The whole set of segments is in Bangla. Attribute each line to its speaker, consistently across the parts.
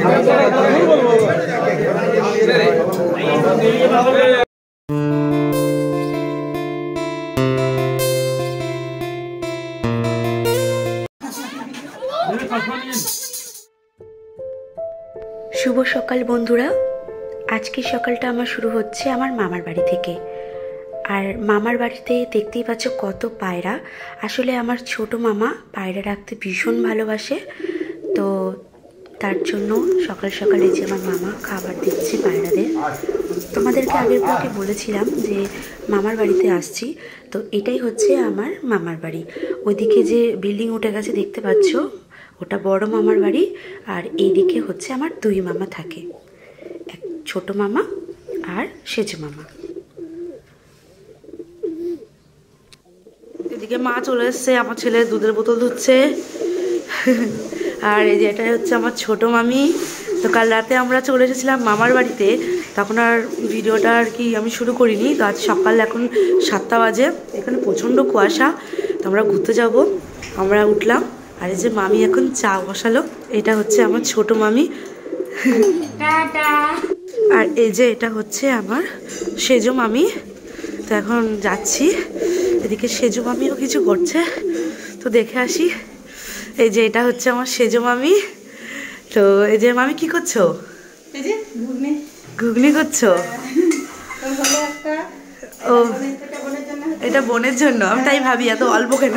Speaker 1: শুভ সকাল বন্ধুরা। আজকের সকালটা আমার শুরু হচ্ছে আমার মামার বাড়ি থেকে। আর মামার বাড়িতে দেখতেই পাচ্ছ কত পায়রা। আসলে আমার ছোট মামা পায়রা রাখতে ভীষণ ভালোবাসে, তো তার জন্য সকাল সকাল এই যে আমার মামা খাবার দিচ্ছে পায়রাদের। তোমাদেরকে আগের ব্লগে বলেছিলাম যে মামার বাড়িতে আসছি, তো এটাই হচ্ছে আমার মামার বাড়ি। ওইদিকে যে বিল্ডিং উঠে গেছে দেখতে পাচ্ছ, ওটা বড় মামার বাড়ি। আর এইদিকে হচ্ছে আমার দুই মামা থাকে, এক ছোট মামা আর সেজু মামা। এদিকে মা চলে এসছে, আমার ছেলে দুধের বোতল ধুচ্ছে। আর এই যে এটা হচ্ছে আমার ছোট মামি। তো কাল রাতে আমরা চলে এসেছিলাম মামার বাড়িতে, তখন আর ভিডিওটা আর কি আমি শুরু করিনি। তো আজ সকাল এখন 7টা বাজে, এখানে প্রচণ্ড কুয়াশা। তো আমরা ঘুরতে যাব, আমরা উঠলাম। আর এই যে মামি এখন চা বসালো, এটা হচ্ছে আমার ছোট মামি। আর এই যে এটা হচ্ছে আমার সেজো মামি। তো এখন যাচ্ছি, এদিকে সেজো মামিও কিছু করছে, তো দেখে আসি। এই যে এটা হচ্ছে আমার সেজো মামি। তো এই যে মামি কি করছো? ঘুগনি করছো? ও, এটা বোনের জন্য। আমি তাই ভাবি এত অল্প কেন।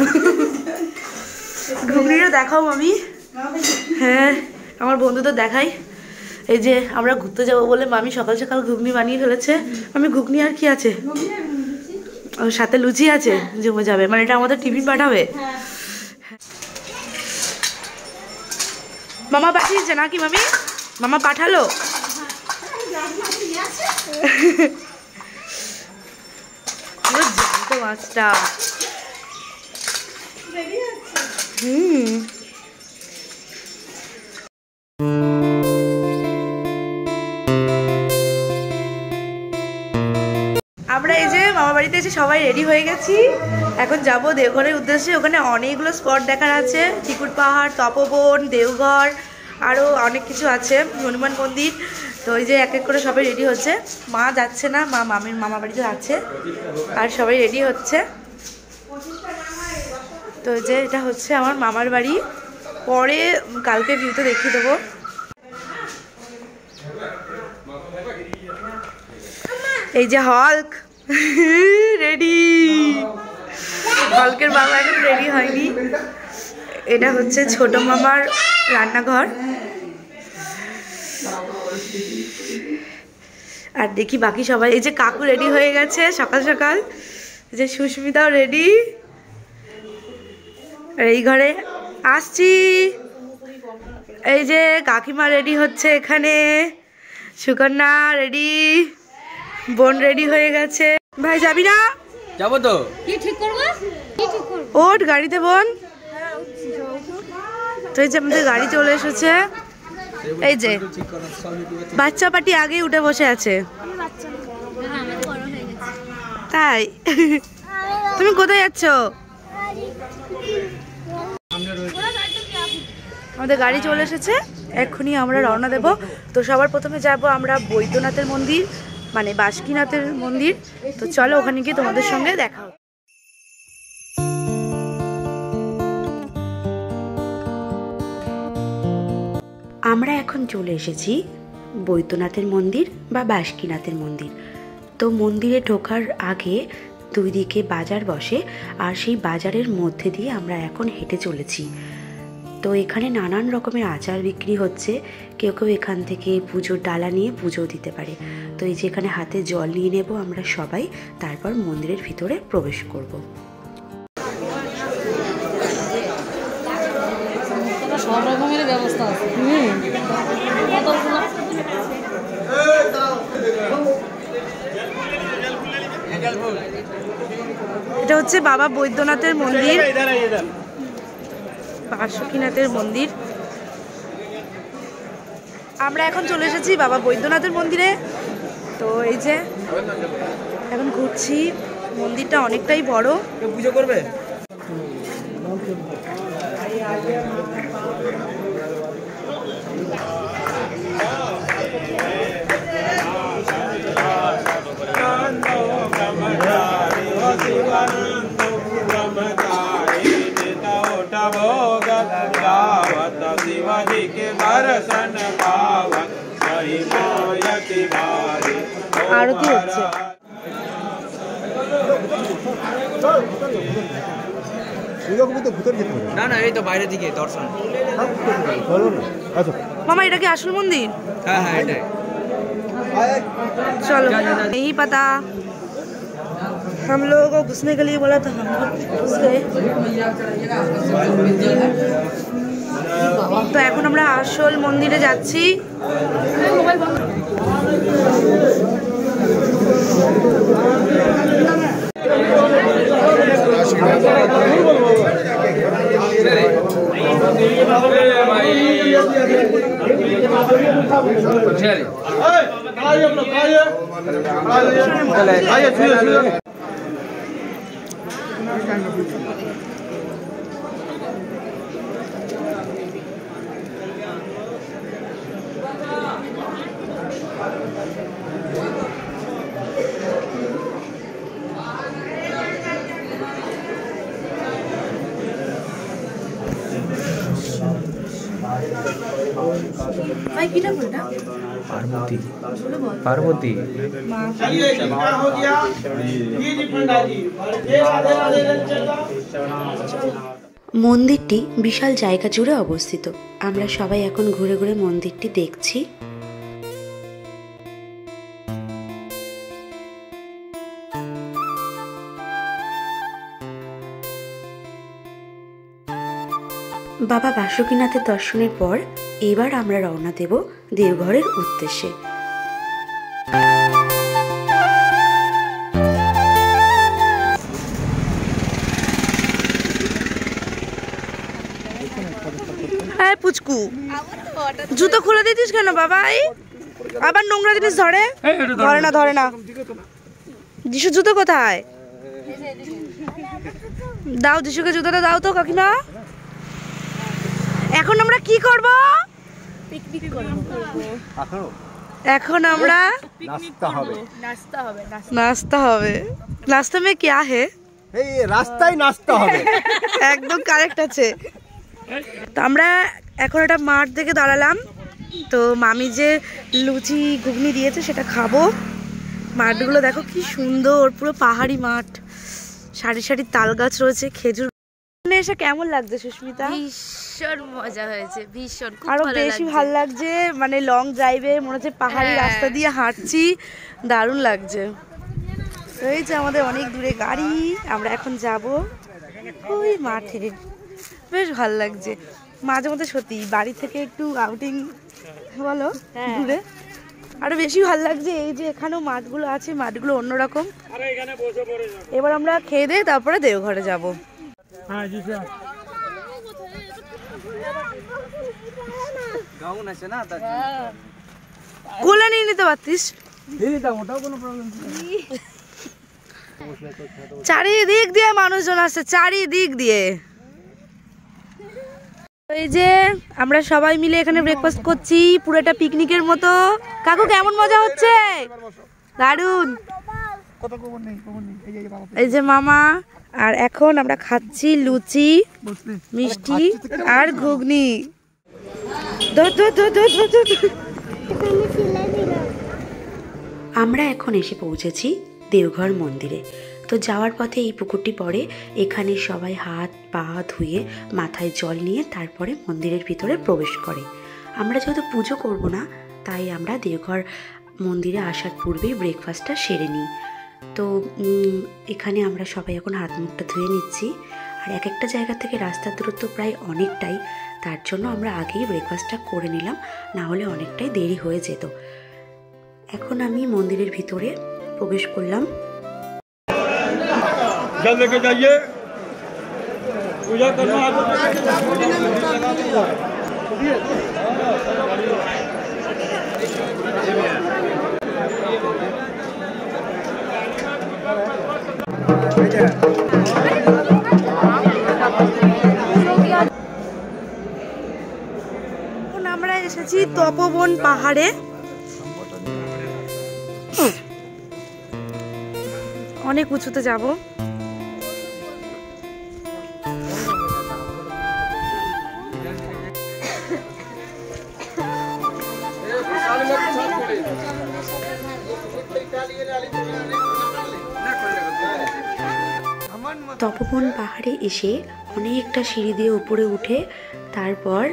Speaker 1: ঘুগনিটা দেখাও মামি। হ্যাঁ, আমার বন্ধু তো দেখাই। এই যে আমরা ঘুরতে যাবো বলে মামি সকাল সকাল ঘুগনি বানিয়ে ফেলেছে। আমি ঘুগনি আর কি আছে, ওর সাথে লুচি আছে, জমে যাবে। মানে এটা আমাদের টিফিন পাঠাবে। মামা পাঠিয়েছে নাকি মামি? মামা পাঠালো? জানতো মাছটা। আমরা এই যে মামা বাড়িতে এসে সবাই রেডি হয়ে গেছি। এখন যাব দেওঘরের উদ্দেশ্যে। ওখানে অনেকগুলো স্পট দেখার আছে, ত্রিকুট পাহাড়, তপবন, দেওঘর, আরও অনেক কিছু আছে, হনুমান মন্দির। তো ওই যে এক এক করে সবাই রেডি হচ্ছে। মা যাচ্ছে না, মা মামির মামা বাড়িতে যাচ্ছে। আর সবাই রেডি হচ্ছে। তো যে এটা হচ্ছে আমার মামার বাড়ি। পরে কালকে ভিউতে দেখিয়ে দেবো। এই যে হল্ক রেডি। হল্কের বাবা এখন রেডি হয়নি। এটা হচ্ছে ছোট মামার রান্নাঘর। আর দেখি বাকি সবাই। এই যে কাকু রেডি হয়ে গেছে সকাল সকাল। এই যে সুস্মিতাও রেডি। আর এই ঘরে আসছি। এই যে কাকিমা রেডি হচ্ছে এখানে। সুকন্যা রেডি, বোন রেডি হয়ে গেছে। ভাই যাবি না?
Speaker 2: যাবো তো।
Speaker 1: কি ঠিক করব? ওঠ গাড়িতে বোন। তো এই যে আমাদের গাড়ি চলে এসেছে। এই যে বাচ্চা পাটি আগেই উঠে বসে আছে। তাই? তুমি কোথায় যাচ্ছ? আমাদের গাড়ি চলে এসেছে, এক্ষুনি আমরা রওনা দেব। তো সবার প্রথমে যাব আমরা বৈদ্যনাথের মন্দির, মানে বাসুকীনাথের মন্দির। তো চলো ওখানে গিয়ে তোমাদের সঙ্গে দেখা হবে। আমরা এখন চলে এসেছি বৈদ্যনাথের মন্দির বা বাসুকীনাথের মন্দির। তো মন্দিরে ঢোকার আগে দুই দিকে বাজার বসে, আর সেই বাজারের মধ্যে দিয়ে আমরা এখন হেঁটে চলেছি। তো এখানে নানান রকমের আচার বিক্রি হচ্ছে। কেউ কেউ এখান থেকে পুজোর ডালা নিয়ে পুজো দিতে পারে। তো এই যে এখানে হাতে জল নিয়ে নেব আমরা সবাই, তারপর মন্দিরের ভিতরে প্রবেশ করব।
Speaker 3: সব রকমের ব্যবস্থা আছে।
Speaker 1: এটা হচ্ছে বাবা বৈদ্যনাথের মন্দির, বাসুকীনাথের মন্দির। আমরা এখন চলে এসেছি বাবা বৈদ্যনাথের মন্দিরে। তো এই যে এখন ঘুরছি। মন্দিরটা অনেকটাই বড়।
Speaker 2: পুজো করবে? शिवाजी के दर्शन पावन महिमायति भारी
Speaker 1: आरती হচ্ছে
Speaker 4: না না এই তো বাইরে দিকে দর্শন
Speaker 1: मामा এটা কি আসল মন্দির
Speaker 4: হ্যাঁ হ্যাঁ এটাই
Speaker 1: चलो नहीं पता हम लोगों को घुसने के लिए बोला था हम लोग घुस गए তো এখন আমরা আসল মন্দিরে যাচ্ছি
Speaker 4: पार्वती पार्वती
Speaker 1: মন্দিরটি বিশাল জায়গা জুড়ে অবস্থিত আমরা সবাই এখন ঘুরে ঘুরে মন্দিরটি দেখছি বাবা বাসুকীনাথের দর্শনের পর এবার আমরা রওনা দেব দেওঘরের উদ্দেশ্যে হ্যাঁ পুচকু জুতো খুলে দিতিস কেন বাবাই আবার নোংরা জিনিস ধরে ধরে না যিশু জুতো কোথায় দাও যিশুকে জুতোটা দাও তো কাকিমা এখন আমরা কি করব এখন আমরা नाश्ता হবে नाश्ता में क्या है
Speaker 5: এই রাস্তায় নাস্তা হবে
Speaker 1: একদম কারেক্ট আছে তো আমরা এখন একটা মাঠ থেকে দাঁড়ালাম তো মামি যে লুচি ঘুগনি দিয়েছে সেটা খাবো মাঠগুলো দেখো কি সুন্দর পুরো পাহাড়ি মাঠ সারি সারি তাল গাছ রয়েছে খেজুর এসে কেমন লাগছে সুস্মিতা
Speaker 6: ভীষণ মজা হয়েছে ভীষণ খুব
Speaker 1: আরো
Speaker 6: ভালো
Speaker 1: বেশি
Speaker 6: লাগছে
Speaker 1: ভালো লাগছে মানে লং ড্রাইভে মনে হচ্ছে পাহাড়ি রাস্তা দিয়ে হাঁটছি দারুণ লাগছে এই যে আমাদের অনেক দূরে গাড়ি আমরা এখন যাব ওই মাঠে বেশ ভালো লাগছে মাঝে মধ্যে সত্যি বাড়ি থেকে একটু আউটিং বলো দূরে আরো বেশি ভালো লাগছে এই যে এখানেও মাঠগুলো আছে মাঠগুলো অন্যরকম এবার আমরা খেয়ে দিয়ে তারপরে দেওঘরে যাব কোলে নিয়ে নিতে পারতিস চারিদিক দিয়ে মানুষজন আসছে চারিদিক দিয়ে এই যে আমরা সবাই মিলে এখানে ব্রেকফাস্ট করছি পুরোটা পিকনিকের মতো কাকু কেমন মজা হচ্ছে দারুন এই যে মামা আর এখন আমরা খাচ্ছি লুচি মিষ্টি আর ঘুগনি আমরা এখন এসে পৌঁছেছি দেওঘর মন্দিরে তো যাওয়ার পথে এই পুকুরটি পড়ে এখানে সবাই হাত পা ধুয়ে মাথায় জল নিয়ে তারপরে মন্দিরের ভিতরে প্রবেশ করে আমরা যেহেতু পুজো করব না তাই আমরা দেওঘর মন্দিরে আসার পূর্বেই ব্রেকফাস্টটা সেরে নিই তো এখানে আমরা সবাই এখন হাত মুখটা ধুয়ে নিচ্ছি আর এক একটা জায়গা থেকে রাস্তার দূরত্ব প্রায় অনেকটাই তার জন্য আমরা আগেই ব্রেকফাস্টটা করে নিলাম না হলে অনেকটাই দেরি হয়ে যেত এখন আমি মন্দিরের ভিতরে প্রবেশ করলাম
Speaker 2: जल लेके जाइए पूजा करना
Speaker 1: আমরা এসেছি তপবন পাহাড়ে অনেক উঁচুতে যাব তপবন পাহাড়ে এসে অনেকটা সিঁড়ি দিয়ে উপরে উঠে তারপর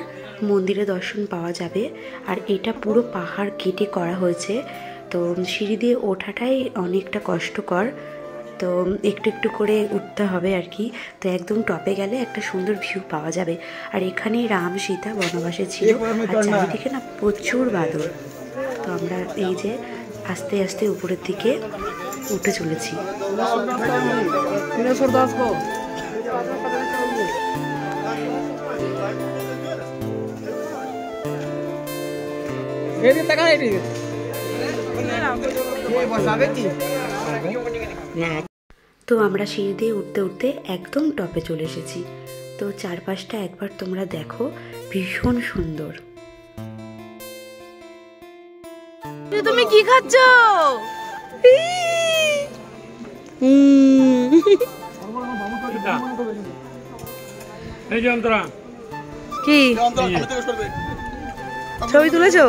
Speaker 1: মন্দিরে দর্শন পাওয়া যাবে। আর এটা পুরো পাহাড় কেটে করা হয়েছে, তো সিঁড়ি দিয়ে ওঠাটাই অনেকটা কষ্টকর, তো একটু একটু করে উঠতে হবে আর কি। তো একদম টপে গেলে একটা সুন্দর ভিউ পাওয়া যাবে। আর এখানে রাম সীতা বনবাসে ছিল, আর চারিদিকে না প্রচুর বাদর। তো আমরা এই যে আস্তে আস্তে উপরের দিকে উঠে চলেছি। তো আমরা সিঁড়ি দিয়ে উঠতে উঠতে একদম টপে চলে এসেছি। তো চারপাশটা একবার তোমরা দেখো, ভীষণ সুন্দর।
Speaker 6: তুমি কি খাচ্ছ?
Speaker 2: এই যে অন্তরা
Speaker 6: কি ছবি তুলেছো?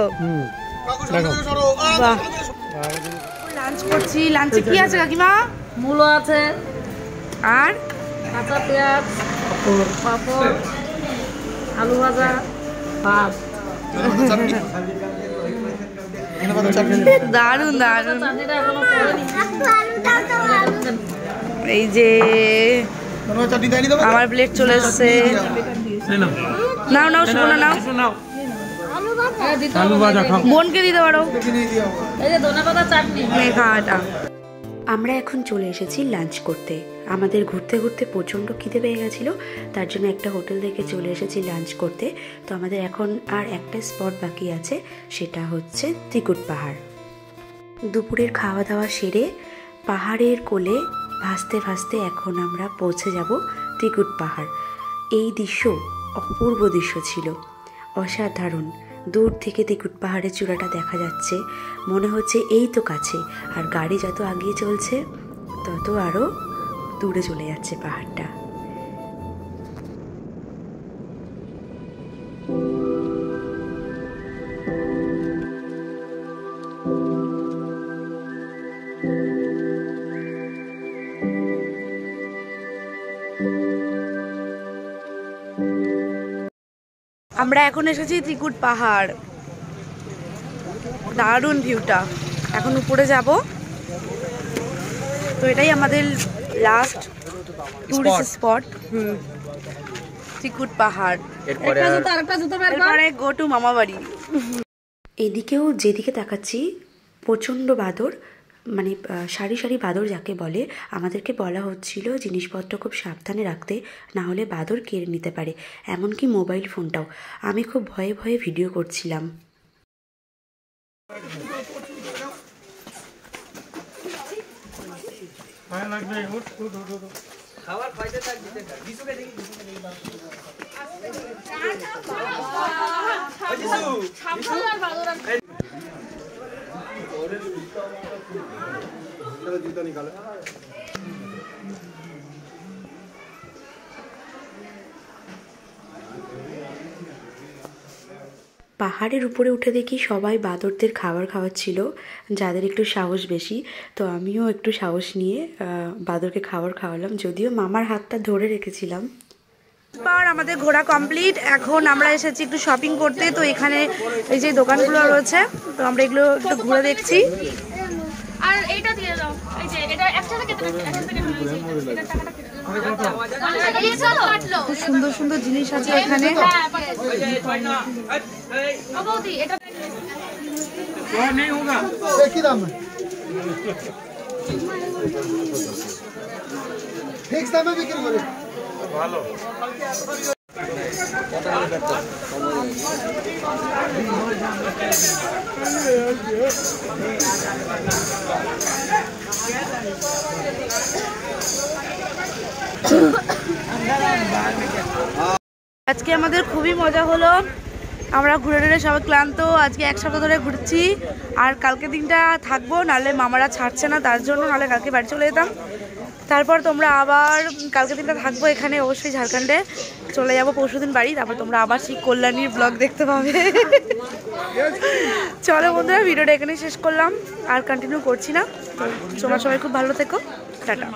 Speaker 6: বাহ, লাঞ্চ করছি। লাঞ্চে কি আছে কাকিমা?
Speaker 3: মূলো আছে,
Speaker 6: আর
Speaker 3: কাঁচা পেঁয়াজ, পাঁপড়, আলু ভাজা, ভাত।
Speaker 6: দারুন দারুন।
Speaker 3: চাটনিটা এখনো করেনি।
Speaker 6: এই যে আমার প্লেট চলে এসছে। নাও নাও শুনো নাও,
Speaker 3: হ্যাঁ, দিতে
Speaker 2: আলু
Speaker 3: হবে।
Speaker 2: ভাজা খাও।
Speaker 6: বোনকে দিতে পারো
Speaker 3: এই যে ধনেপাতা চাটনি।
Speaker 6: খাওয়াটা।
Speaker 1: আমরা এখন চলে এসেছি লাঞ্চ করতে। আমাদের ঘুরতে ঘুরতে প্রচণ্ড খিদে পেয়ে গেছিলো, তার জন্য একটা হোটেল থেকে চলে এসেছি লাঞ্চ করতে। তো আমাদের এখন আর একটা স্পট বাকি আছে, সেটা হচ্ছে ত্রিকুট পাহাড়। দুপুরের খাওয়া দাওয়া সেরে পাহাড়ের কোলে ভাসতে ভাসতে এখন আমরা পৌঁছে যাব ত্রিকুট পাহাড়। এই দৃশ্য অপূর্ব দৃশ্য ছিল, অসাধারণ। দূর থেকে ত্রিকুট পাহাড়ের চূড়াটা দেখা যাচ্ছে, মনে হচ্ছে এই তো কাছে। আর গাড়ি যত এগিয়ে চলছে তত আরও দূরে চলে যাচ্ছে পাহাড়টা।
Speaker 6: আমরা এখন এসেছি ত্রিকুট পাহাড়। দারুণ ভিউটা। এখন উপরে যাব। তো এটাই আমাদের লাস্ট টুরিস্ট স্পট। ত্রিকুট পাহাড়।
Speaker 3: আরেকটা জুতো বের কর।
Speaker 6: এরপরে গো টু মামা বাড়ি।
Speaker 1: এদিকেও যেদিকে তাকাচ্ছি প্রচণ্ড বাদর, মানে সারি সারি বাদর যাকে বলে। আমাদেরকে বলা হচ্ছিল জিনিসপত্র খুব সাবধানে রাখতে, না হলে বাদর কেড়ে নিতে পারে, এমনকি মোবাইল ফোনটাও। আমি খুব ভয়ে ভয়ে ভিডিও করছিলাম। পাহাড়ের উপরে উঠে দেখি সবাই বাদরদের খাবার খাওয়াচ্ছিল, যাদের একটু সাহস বেশি। তো আমিও একটু সাহস নিয়ে বাদরকে খাবার খাওয়ালাম, যদিও মামার হাতটা ধরে রেখেছিলাম।
Speaker 6: আমাদের ঘোরা কমপ্লিট। এখন আমরা এসেছি একটু শপিং করতে। তো এখানে এই যে দোকানগুলো রয়েছে, তো আমরা এগুলো একটু ঘুরে দেখছি।
Speaker 7: আর এইটা দিয়ে দাও, এই যে এটা একসাথে কেটে দাও, একসাথে কেটে দাও, এটা টাকাটা কেটে দাও। এই চলো কাটলো।
Speaker 6: খুব সুন্দর সুন্দর জিনিস আছে এখানে।
Speaker 7: ও বৌদি এটা
Speaker 2: नहीं होगा।
Speaker 5: কি দাম ফিক্স দামে বিক্রি করে
Speaker 2: ভালো।
Speaker 6: আজকে আমাদের খুবই মজা হলো। আমরা ঘুরে ঘুরে সবাই ক্লান্ত। আজকে এক সপ্তাহ ধরে ঘুরছি, আর কালকে দিনটা থাকবো, নাহলে মামারা ছাড়ছে না, তার জন্য নাহলে কালকে বাড়ি চলে যেতাম। তারপর তোমরা আবার কালকে দিনটা থাকবো এখানে, অবশ্যই ঝাড়খণ্ডে চলে যাবো পরশুদিন বাড়ি। তারপর তোমরা আবার সেই কল্যাণীর ব্লগ দেখতে পাবে। চলো বন্ধুরা, ভিডিওটা এখানেই শেষ করলাম, আর কন্টিনিউ করছি না। তো তোমরা সবাই খুব ভালো থেকো, টাটা।